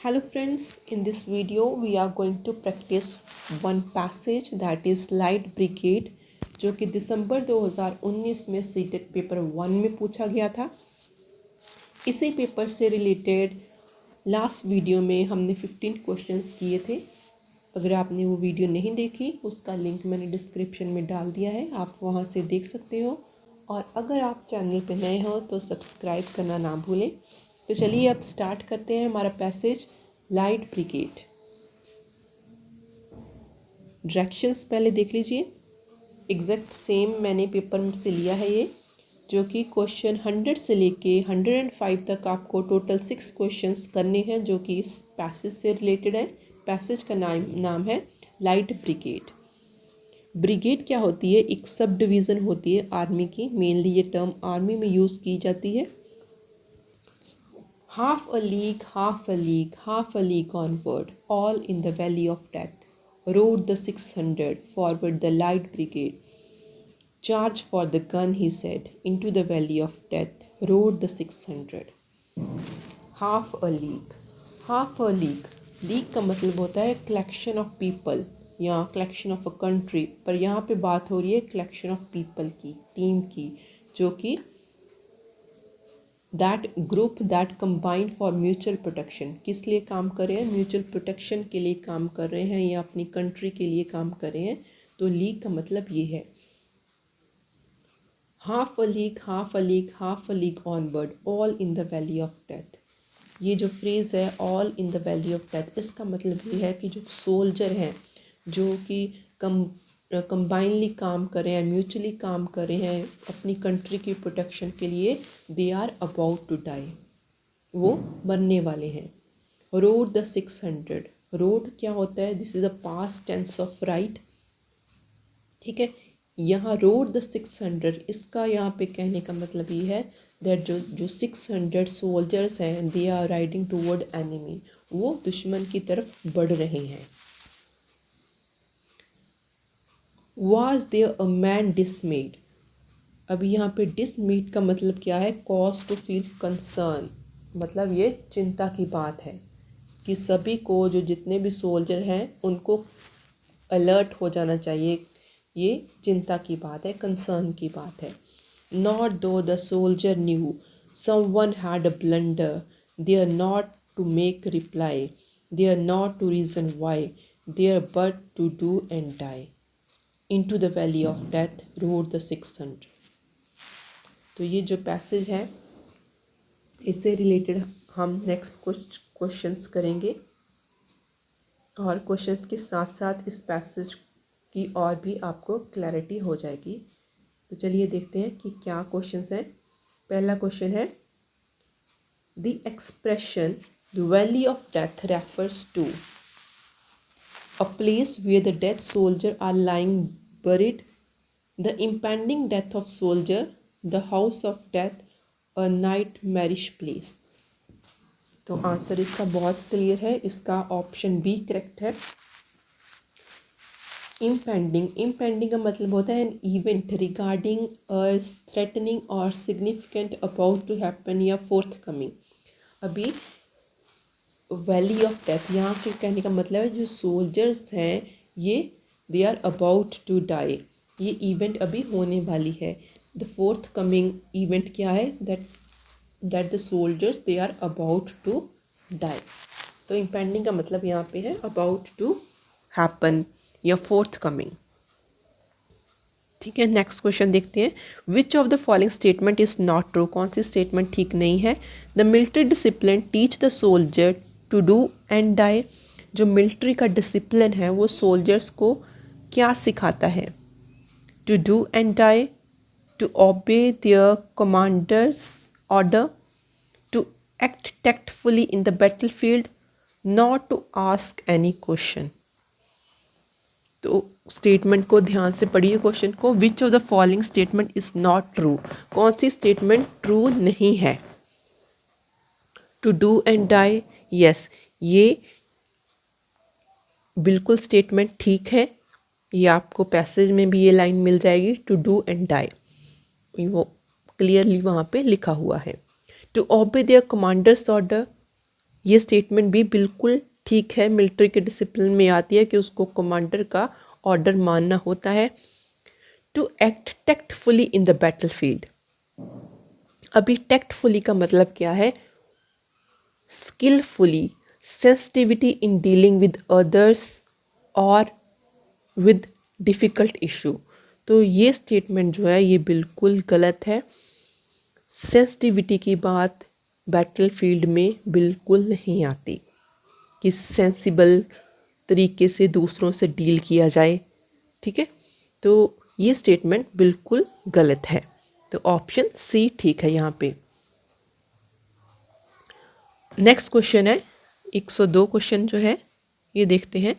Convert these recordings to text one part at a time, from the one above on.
Hello friends, in this video we are going to practice one passage that is light brigade जो कि दिसंबर 2019 में CTET paper 1 में पूछा गया था। इसी पेपर से रिलेटेड लास्ट वीडियो में हमने 15 क्वेश्चंस किए थे। अगर आपने वो वीडियो नहीं देखी उसका लिंक मैंने डिस्क्रिप्शन में डाल दिया है, आप वहाँ से देख सकते हो। और अगर आप चैनल पे नए हो तो सब्सक्राइब करना ना भूलें। तो चलिए अब स्टार्ट करते हैं हमारा पैसेज लाइट ब्रिगेड। डायरेक्शंस पहले देख लीजिए, एग्जैक्ट सेम मैंने पेपर से लिया है ये, जो कि क्वेश्चन 100 से लेके 105 तक आपको टोटल 6 क्वेश्चंस करने हैं जो कि इस पैसेज से रिलेटेड है। पैसेज का नाम है लाइट ब्रिगेड। ब्रिगेड क्या होती है? एक सब डिवीज़न होती है आर्मी की, मेनली ये टर्म आर्मी में यूज़ की जाती है। Half a league, half a league, half a league onward, all in the valley of death, rode the 600, forward the light brigade. Charge for the gun, he said, into the valley of death, rode the 600. Half a league, half a league. League का मतलब होता है collection of people या collection of a country, पर यहाँ पे बात हो रही है collection of people की, टीम की, जो कि that group that combined for mutual protection. किस लिए काम कर रहे हैं? म्यूचुअल प्रोटेक्शन के लिए काम कर रहे हैं या अपनी कंट्री के लिए काम कर रहे हैं। तो लीग का मतलब ये है। Half a league, half a league, half a league onward, all in the valley of death. ये जो फ्रेज़ है all in the valley of death, इसका मतलब ये है कि जो सोल्जर हैं जो कि कंबाइनली काम कर रहे हैं, म्यूचुअली काम कर रहे हैं अपनी कंट्री की प्रोटेक्शन के लिए, they are about to die, वो मरने वाले हैं। रोड द 600, रोड क्या होता है? This is a past tense of ride, ठीक है। यहाँ रोड द 600, इसका यहाँ पे कहने का मतलब ये है दैट जो 600 सोल्जर्स हैं they are riding toward enemy, वो दुश्मन की तरफ बढ़ रहे हैं। Was there a man dismayed? अभी यहाँ पे dismayed का मतलब क्या है? Cause to feel concern, मतलब ये चिंता की बात है कि सभी को, जो जितने भी सोल्जर हैं उनको अलर्ट हो जाना चाहिए। ये चिंता की बात है, कंसर्न की बात है। Not though the soldier knew someone had a blunder, there not to make reply, there not to reason why, there but to do and die. Into the valley of death rode the 600. तो ये जो passage है इससे related हम next कुछ questions करेंगे और question के साथ साथ इस पैसेज की और भी आपको क्लैरिटी हो जाएगी। तो चलिए देखते हैं कि क्या क्वेश्चंस हैं। पहला क्वेश्चन है, the expression the valley of death refers to a place where the dead soldier are lying buried, the impending death of soldier, the house of death, a nightmarish place. तो answer इसका बहुत clear है, इसका option B correct है। Impending, impending का मतलब होता है an event regarding us threatening और सिग्निफिकेंट अबाउट टू हैपन या फोर्थ कमिंग। अभी वैली ऑफ डेथ, यहाँ के कहने का मतलब है जो सोल्जर्स हैं ये they are about to die, ये इवेंट अभी होने वाली है। द फोर्थ कमिंग इवेंट क्या है? That the soldiers they are about to die. तो इम्पेंडिंग का मतलब यहाँ पे है अबाउट टू हैपन या फोर्थ कमिंग, ठीक है। नेक्स्ट क्वेश्चन देखते हैं, which of the following statement is not true? कौन सी स्टेटमेंट ठीक नहीं है? The military discipline teach the soldier to do and die, जो मिलिट्री का डिसिप्लिन है वो सोल्जर्स को क्या सिखाता है? To do and die, to obey their commanders order, to act tactfully in the battle field, not to ask any question. तो statement को ध्यान से पढ़िए क्वेश्चन को। Which of the following statement is not true? कौन सी statement true नहीं है? To do and die, yes, ये बिल्कुल स्टेटमेंट ठीक है। ये आपको पैसेज में भी ये लाइन मिल जाएगी, टू डू एंड डाई, वो क्लियरली वहाँ पे लिखा हुआ है। To obey their commanders order, ये स्टेटमेंट भी बिल्कुल ठीक है, मिलिट्री के डिसिप्लिन में आती है कि उसको कमांडर का ऑर्डर मानना होता है। To act tactfully in the battlefield. अभी टैक्टफुली का मतलब क्या है? Skilfully, sensitivity in dealing with others और विद डिफ़िकल्ट इशू। तो ये स्टेटमेंट जो है ये बिल्कुल गलत है। सेंसिटिविटी की बात बैटलफील्ड में बिल्कुल नहीं आती कि सेंसिबल तरीके से दूसरों से डील किया जाए, ठीक है। तो ये स्टेटमेंट बिल्कुल गलत है। तो ऑप्शन सी ठीक है यहाँ पे। नेक्स्ट क्वेश्चन है 102 क्वेश्चन जो है ये देखते हैं।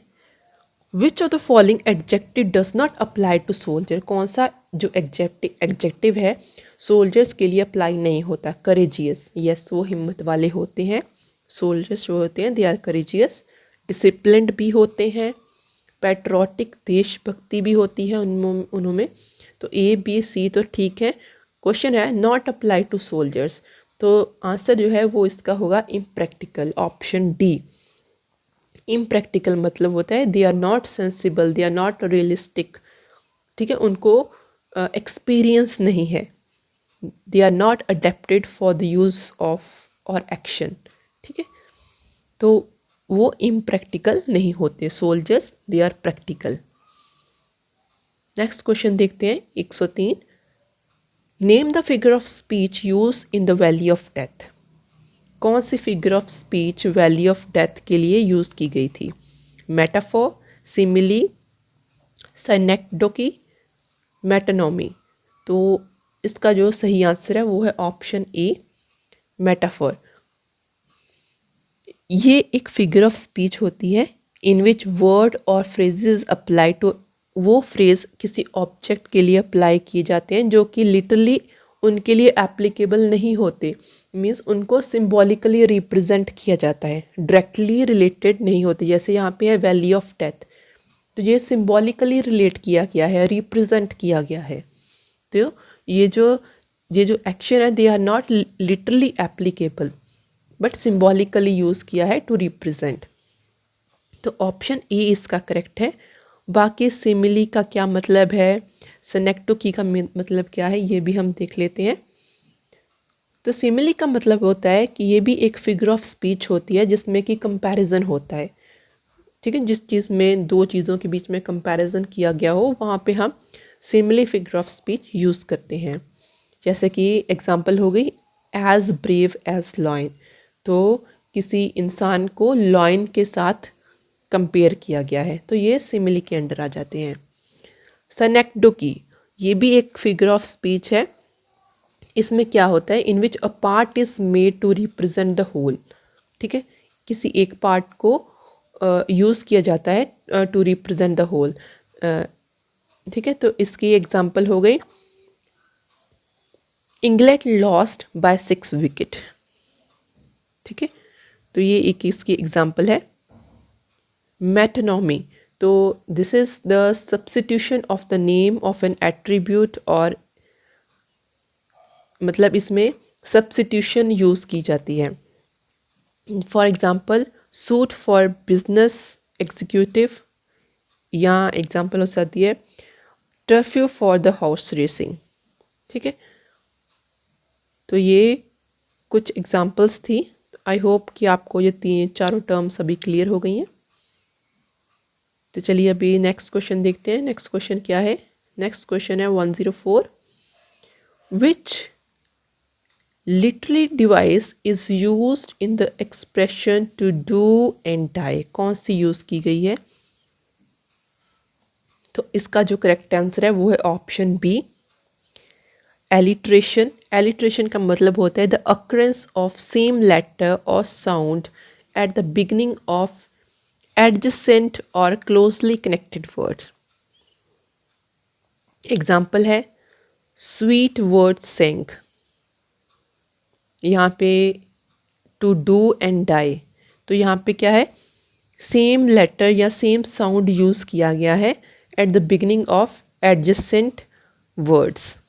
Which of the following adjective does not apply to soldier. कौन सा जो एडजेक्टिव है सोल्जर्स के लिए अप्लाई नहीं होता? करेजियस, यस वो हिम्मत वाले होते हैं। सोल्जर्स जो होते हैं दे आर करेजियस। डिसिप्लिन्ड भी होते हैं। पैट्रियोटिक, देशभक्ति भी होती है उनमें। तो ए बी सी तो ठीक है। क्वेश्चन है नॉट अप्लाई टू सोल्जर्स, तो आंसर जो है वो इसका होगा इम्प्रैक्टिकल, ऑप्शन डी। इम्प्रैक्टिकल मतलब होता है they are not sensible, they are not realistic, ठीक है, उनको एक्सपीरियंस नहीं है, they are not adapted for the use of और एक्शन, ठीक है। तो वो इम्प्रैक्टिकल नहीं होते soldiers, they are practical. Next question देखते हैं 103। Name the figure of speech use in the valley of death. कौन सी figure of speech valley of death के लिए यूज़ की गई थी? Metaphor, simile, synecdoche, metonymy. तो इसका जो सही आंसर है वो है ऑप्शन ए, मेटाफोर। ये एक फिगर ऑफ स्पीच होती है इन विच वर्ड और फ्रेजेस अप्लाई टू, वो फ्रेज किसी ऑब्जेक्ट के लिए अप्लाई किए जाते हैं जो कि लिटरली उनके लिए एप्लीकेबल नहीं होते, मीन्स उनको सिम्बॉलिकली रिप्रेजेंट किया जाता है, डायरेक्टली रिलेटेड नहीं होते। जैसे यहाँ पे है वैली ऑफ डेथ, तो ये सिम्बॉलिकली रिलेट किया गया है, रिप्रेजेंट किया गया है। तो ये जो एक्शन है they are not literally applicable but symbolically use किया है टू रिप्रेजेंट। तो ऑप्शन ए इसका करेक्ट है। बाकी सिमिली का क्या मतलब है, सनेक्टोकी का मतलब क्या है, ये भी हम देख लेते हैं। तो सिमिली का मतलब होता है कि ये भी एक फिगर ऑफ स्पीच होती है जिसमें कि कंपैरिजन होता है, ठीक है। जिस चीज़ में दो चीज़ों के बीच में कंपैरिजन किया गया हो वहाँ पे हम simile figure of speech use करते हैं। जैसे कि एग्जांपल हो गई एज ब्रेव एज लॉयन, तो किसी इंसान को लॉयन के साथ कंपेयर किया गया है, तो ये सिमिली के अंडर आ जाते हैं। सनेक्डोकी ये भी एक फिगर ऑफ स्पीच है। इसमें क्या होता है, in which a part is made to represent the whole, ठीक है, किसी एक पार्ट को यूज़ किया जाता है टू रिप्रेजेंट द होल, ठीक है। तो इसकी एग्जांपल हो गई इंग्लैंड लॉस्ट बाय 6 विकेट, ठीक है। तो ये एक इसकी एग्जांपल है। मेटोनॉमी, तो this is the substitution of the name of N attribute, और मतलब इसमें सब्स्टिट्यूशन यूज़ की जाती है। For example suit for business executive, या एग्जांपल हो सकती है टर्फ्यू फॉर द हॉर्स रेसिंग, ठीक है। तो ये कुछ एग्जांपल्स थी। आई होप कि आपको ये चारों टर्म्स अभी क्लियर हो गई हैं। तो चलिए अभी नेक्स्ट क्वेश्चन देखते हैं। नेक्स्ट क्वेश्चन क्या है? नेक्स्ट क्वेश्चन है 104। Which literally device is used in the expression to do and die. कौन सी यूज़ की गई है? तो इसका जो करेक्ट आंसर है वो है ऑप्शन बी, एलिट्रेशन। एलिट्रेशन का मतलब होता है the occurrence of same letter or sound at the beginning of adjacent or closely connected words. Example है स्वीट वर्ड सेंग, यहाँ पे टू डू एंड डाई, तो यहाँ पे क्या है, सेम लेटर या सेम साउंड यूज़ किया गया है at the beginning of adjacent words,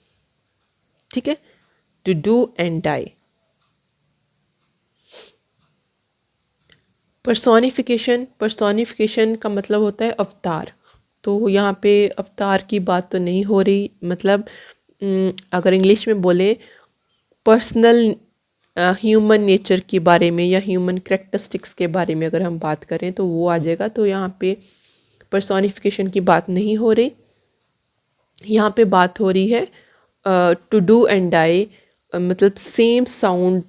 ठीक है, to do and die. Personification का मतलब होता है अवतार। तो यहाँ पे अवतार की बात तो नहीं हो रही, मतलब अगर इंग्लिश में बोले पर्सनल ह्यूमन नेचर के बारे में या ह्यूमन करेक्टरिस्टिक्स के बारे में अगर हम बात करें तो वो आ जाएगा। तो यहाँ पे पर्सोनिफिकेशन की बात नहीं हो रही, यहाँ पे बात हो रही है टू डू एंड डाई, मतलब सेम साउंड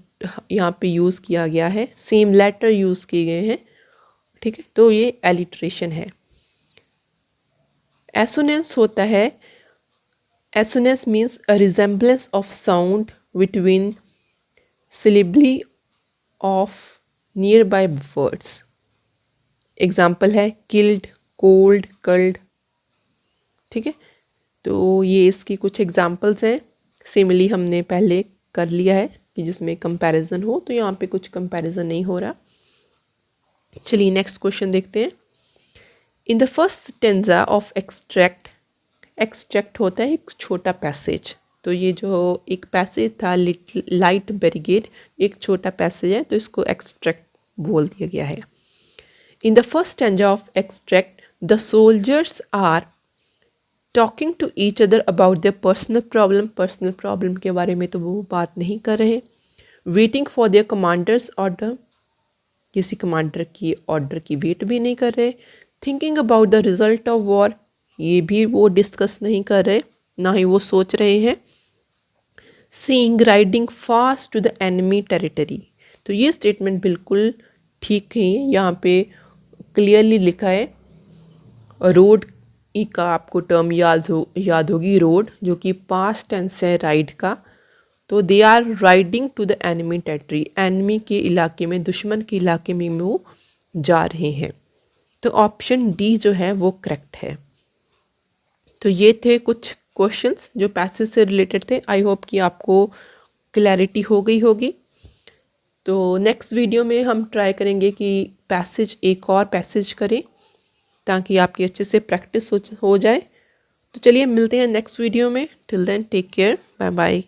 यहाँ पे यूज़ किया गया है, सेम लेटर यूज़ किए गए हैं, ठीक है। तो ये एलिट्रेशन है। एसोनेंस होता है, assonance means a resemblance of sound between syllables of nearby words. Example है किल्ड, कोल्ड, कल्ड, ठीक है। तो ये इसकी कुछ एग्जाम्पल्स हैं। सिमिली हमने पहले कर लिया है कि जिसमें कंपैरिजन हो, तो यहाँ पे कुछ कंपैरिजन नहीं हो रहा। चलिए नेक्स्ट क्वेश्चन देखते हैं। इन the first stanza of extract, extract होता है एक छोटा पैसेज। तो ये जो एक पैसेज था लाइट ब्रिगेड, एक छोटा पैसेज है, तो इसको एक्सट्रैक्ट बोल दिया गया है। In the first stanza of extract the soldiers are talking to each other about their personal problem, personal problem के बारे में तो वो बात नहीं कर रहे। Waiting for their commanders order, किसी कमांडर की ऑर्डर की वेट भी नहीं कर रहे। Thinking about the result of war, ये भी वो डिस्कस नहीं कर रहे, ना ही वो सोच रहे हैं। Seeing riding fast to the enemy territory, तो ये स्टेटमेंट बिल्कुल ठीक है। यहाँ पे क्लियरली लिखा है, रोड का आपको टर्म याद होगी, रोड, जो कि पास्ट टेंस है राइड का। तो they are riding to the enemy territory, enemy के इलाके में, दुश्मन के इलाके में वो जा रहे हैं। तो ऑप्शन डी जो है वो करेक्ट है। तो ये थे कुछ क्वेश्चंस जो पैसेज से रिलेटेड थे। आई होप कि आपको क्लैरिटी हो गई होगी। तो नेक्स्ट वीडियो में हम ट्राई करेंगे कि पैसेज, एक और पैसेज करें ताकि आपकी अच्छे से प्रैक्टिस हो जाए। तो चलिए मिलते हैं नेक्स्ट वीडियो में। Till then take care, bye bye.